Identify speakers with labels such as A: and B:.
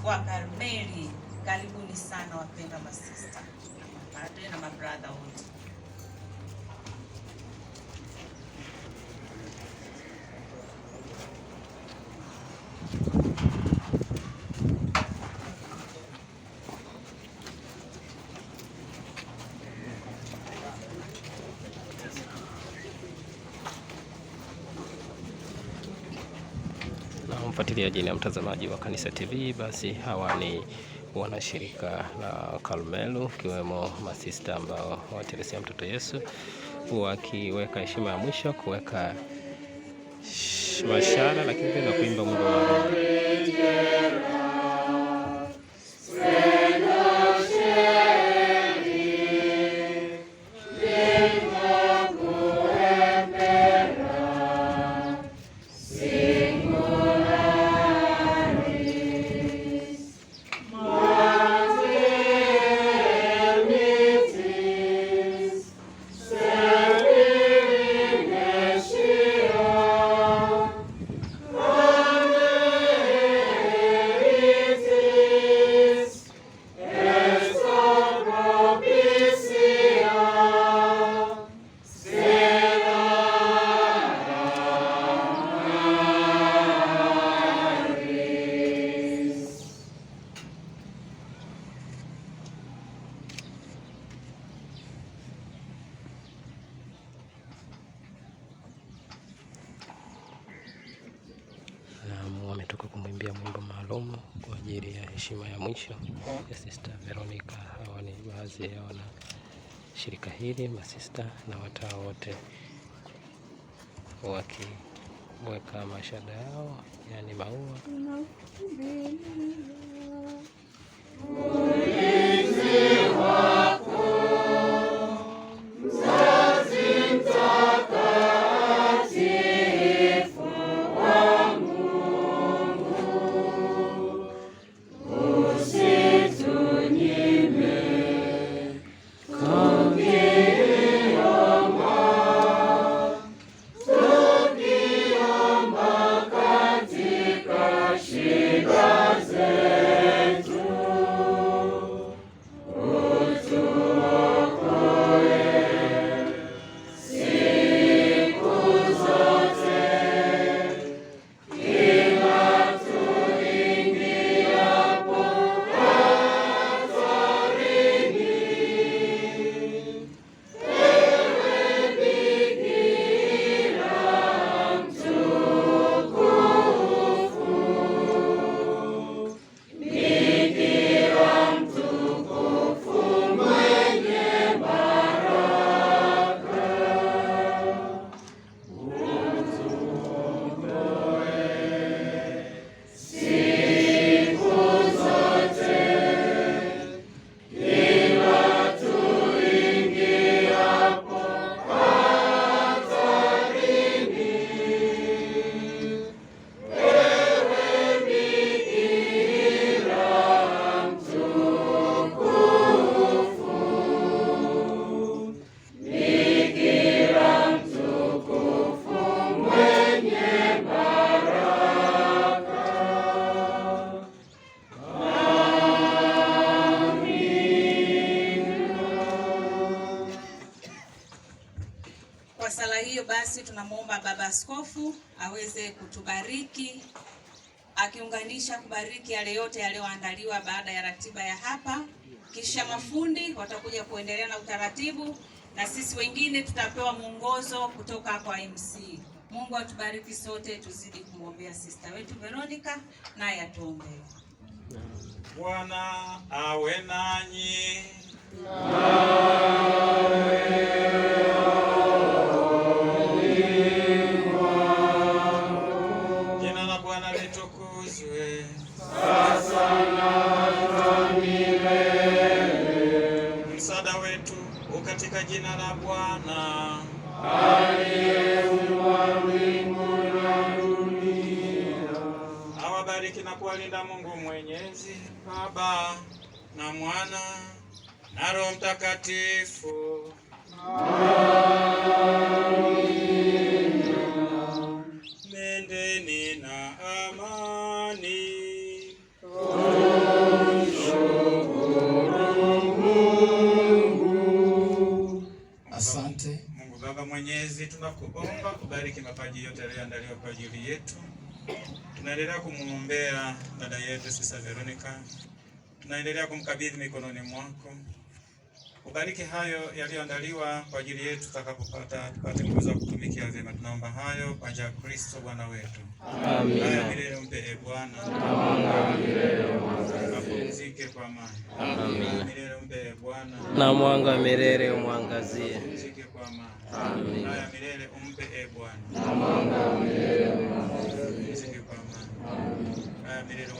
A: wa Karmeli. Karibuni sana wapenda masista na mapadre na mabrother wote.
B: Mfuatiliaji na mtazamaji wa Kanisa TV, basi hawa ni wanashirika la Karmelu, kiwemo masista ambao wa Teresia Mtoto Yesu, wakiweka heshima ya mwisho, kuweka mashara, lakini pia kuimba wimbo wa roho. Wametoka kumwimbia mwimbo maalum kwa ajili ya heshima ya mwisho ya Sister Veronica. Hawa ni baadhi ya wana shirika hili, masista na watawa wote, wakiweka mashada yao, yani maua.
A: Kwa sala hiyo basi tunamwomba Baba Askofu aweze kutubariki, akiunganisha kubariki yale yote yaliyoandaliwa baada ya ratiba ya hapa, kisha mafundi watakuja kuendelea na utaratibu, na sisi wengine tutapewa mwongozo kutoka kwa MC. Mungu atubariki sote, tuzidi kumwombea sister wetu Veronica, naye atuombee.
C: Bwana awe nanyi. Jina la Bwana litukuzwe sasa na milele. Msaada wetu katika jina la Bwana aliyeumba mbingu na dunia. Awabariki na kuwalinda Mungu Mwenyezi, Baba na Mwana na Roho Mtakatifu. Nendeni na amani. kuomba kubariki mapaji yote yaliyoandaliwa kwa ajili yetu. Tunaendelea kumwombea dada yetu Sister Veronica. Tunaendelea kumkabidhi mikononi mwako. Ubariki hayo yaliyoandaliwa kwa ajili yetu, tutakapopata tupate nguvu za kutumikia vyema. Tunaomba hayo kwa njia ya Kristo Bwana wetu.
B: Amen.
C: Haya milele mpe Bwana. Apumzike kwa amani.
B: Amen.
C: Milele mpe Bwana.
B: Na mwanga milele umwangazie.
C: Apumzike kwa amani.
B: Amen.
C: Haya milele umpe Bwana.
B: Na mwanga milele umwangazie.
C: Apumzike kwa amani. Haya milele